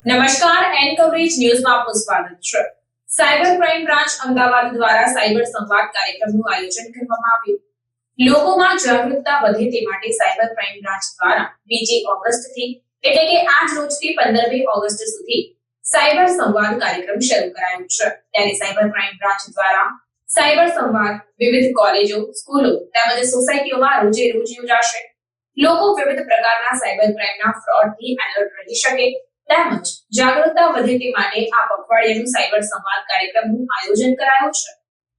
નમસ્કાર, N coverage ન્યૂઝમાં આપનું સ્વાગત છે. સાયબર ક્રાઇમ બ્રાન્ચ અમદાવાદ દ્વારા સાયબર સંવાદ કાર્યક્રમનું આયોજન કરવામાં આવ્યું. લોકોમાં જાગૃતતા વધે તે માટે સાયબર ક્રાઇમ બ્રાન્ચ દ્વારા 2 ઓગસ્ટથી એટલે કે આજ રોજથી 15મી ઓગસ્ટ સુધી સાયબર સંવાદ કાર્યક્રમ શરૂ કરાયો છે. ત્યારે સાયબર ક્રાઇમ બ્રાન્ચ દ્વારા સાયબર સંવાદ વિવિધ કોલેજો, સ્કૂલો તેમજ સોસાયટીઓમાં રોજ યોજાશે. લોકો વિવિધ પ્રકારના સાયબર ક્રાઇમના ફ્રોડથી એલર્ટ રહી શકે તેમજ જાગૃતતા વધે તે માટે આ પખવાડિયાનું સાયબર સંવાદ કાર્યક્રમનું આયોજન કરાયું છે.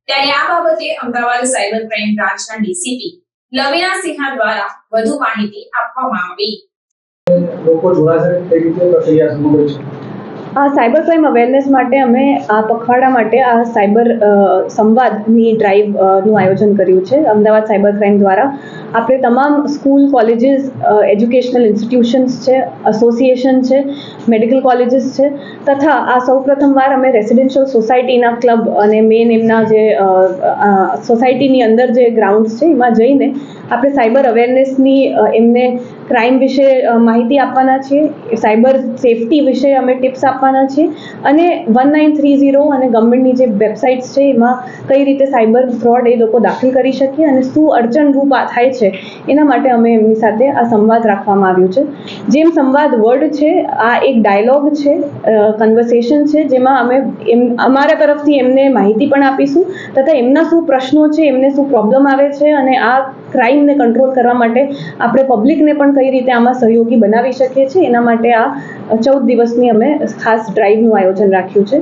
ત્યારે આ બાબતે અમદાવાદ સાયબર ક્રાઇમ બ્રાન્ચના ડીસીપી લવિના સિંહા દ્વારા વધુ માહિતી આપવામાં આવી. લોકો જોડાશે તે રીતે પ્રક્રિયા સમગ્ર છે. આ સાયબર ક્રાઇમ અવેરનેસ માટે અમે આ પખવાડા માટે આ સાયબર સંવાદની ડ્રાઈવનું આયોજન કર્યું છે. અમદાવાદ સાયબર ક્રાઇમ દ્વારા આપણે તમામ સ્કૂલ, કોલેજીસ, એજ્યુકેશનલ ઇન્સ્ટિટ્યુશન્સ છે, એસોસિએશન છે, મેડિકલ કોલેજીસ છે તથા આ સૌપ્રથમવાર અમે રેસિડેન્શિયલ સોસાયટીના ક્લબ અને મેઇન એમના જે સોસાયટીની અંદર જે ગ્રાઉન્ડ્સ છે એમાં જઈને આપણે સાયબર અવેરનેસની એમને ક્રાઇમ વિશે માહિતી આપવાના છીએ, સાયબર સેફટી વિશે અમે ટિપ્સ આપવાના છીએ અને 1930 અને ગવર્મેન્ટની જે વેબસાઇટ્સ છે એમાં કઈ રીતે સાયબર ફ્રોડ એ લોકો દાખલ કરી શકે અને શું અડચણરૂપ થાય છે એના માટે અમે એમની સાથે આ સંવાદ રાખવામાં આવ્યું છે. જેમ સંવાદ વર્ડ છે, આ એક ડાયલોગ છે, કન્વર્સેશન છે, જેમાં અમે અમારા તરફથી એમને માહિતી પણ આપીશું તથા એમના શું પ્રશ્નો છે, એમને શું પ્રોબ્લેમ આવે છે અને આ ક્રાઇમને કંટ્રોલ કરવા માટે આપણે પબ્લિકને પણ કઈ રીતે આમાં સહયોગી બનાવી શકીએ છીએ એના માટે આ 14 દિવસની અમે ખાસ ડ્રાઈવનું આયોજન રાખ્યું છે.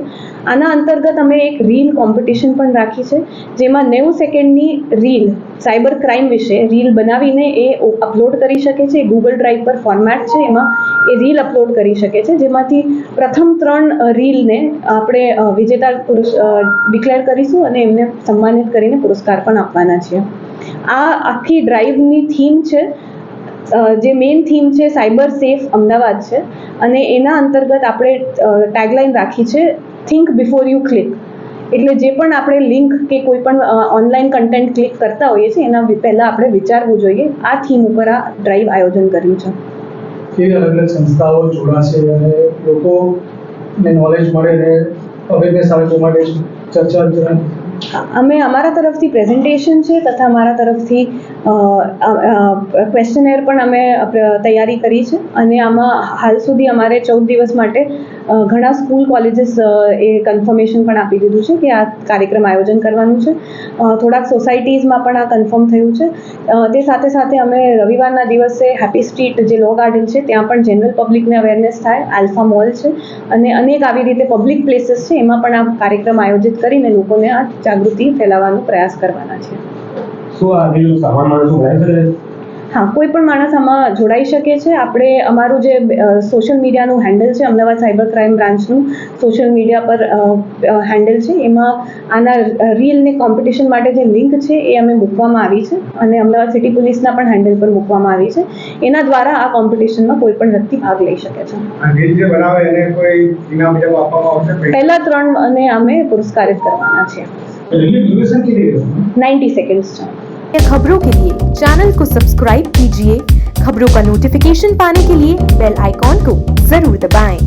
આના અંતર્ગત અમે એક રીલ કોમ્પિટિશન પણ રાખી છે, જેમાં 90 સેકન્ડની રીલ સાયબર ક્રાઇમ વિશે રીલ બનાવીને એ અપલોડ કરી શકે છે. ગૂગલ ડ્રાઈવ પર ફોર્મેટ છે, એમાં એ રીલ અપલોડ કરી શકે છે, જેમાંથી પ્રથમ 3 રીલને આપણે વિજેતા ડિક્લેર કરીશું અને એમને સન્માનિત કરીને પુરસ્કાર પણ આપવાના છીએ. આ આખી ડ્રાઈવની થીમ છે, જે મેઇન થીમ છે સાયબર સેફ અમદાવાદ છે અને એના અંતર્ગત આપણે ટેગલાઇન રાખી છે થિંક બિફોર યુ ક્લિક. એટલે જે પણ આપણે લિંક કે કોઈ પણ ઓનલાઈન કન્ટેન્ટ ક્લિક કરતા હોઈએ છીએ એના પહેલાં આપણે વિચારવું જોઈએ. આ થીમ ઉપર આ ડ્રાઈવ આયોજન કર્યું છે. કેવી અલગ અલગ સંસ્થાઓ જોડાશે અને લોકોને નોલેજ મળે અને અવેરનેસ આવે તે માટે ચર્ચા અમે અમારા તરફથી પ્રેઝન્ટેશન છે તથા અમારા તરફથી ક્વેશ્ચનર પણ અમે તૈયારી કરી છે અને આમાં હાલ સુધી અમારે 14 દિવસ માટે ઘણા સ્કૂલ, કોલેજીસ એ કન્ફર્મેશન પણ આપી દીધું છે કે આ કાર્યક્રમ આયોજન કરવાનું છે. થોડાક સોસાયટીઝમાં પણ આ કન્ફર્મ થયું છે. તે સાથે સાથે અમે રવિવારના દિવસે હેપી સ્ટ્રીટ જે લો ગાર્ડન છે ત્યાં પણ જનરલ પબ્લિકને અવેરનેસ થાય, આલ્ફા મોલ છે અને અનેક આવી રીતે પબ્લિક પ્લેસીસ છે એમાં પણ આ કાર્યક્રમ આયોજિત કરીને લોકોને આ જાગૃતિ ફેલાવવાનો પ્રયાસ કરવાના છે. શું આ રીલ સામાન્ય માણસો જોડાઈ શકે? હા, કોઈ પણ માણસ આમાં જોડાઈ શકે છે. આપણે અમારું જે સોશિયલ મીડિયાનું હેન્ડલ છે, અમદાવાદ સાયબર ક્રાઇમ બ્રાન્ચનું સોશિયલ મીડિયા પર હેન્ડલ છે, એમાં આના રીલને કોમ્પિટિશન માટે જે લિંક છે એ અમે મૂકવામાં આવી છે અને અમદાવાદ સિટી પોલીસના પણ હેન્ડલ પર મૂકવામાં આવી છે. એના દ્વારા આ કોમ્પિટિશનમાં કોઈ પણ વ્યક્તિ ભાગ લઈ શકે છે. રીલ જે બનાવે એને કોઈ ઇનામ આપવામાં આવશે? પહેલા 3 અને અમે પુરસ્કારિત કરવાના છીએ. 90 सेकंड्स है. खबरों के लिए चैनल को सब्सक्राइब कीजिए. खबरों का नोटिफिकेशन पाने के लिए बेल आइकॉन को जरूर दबाएं.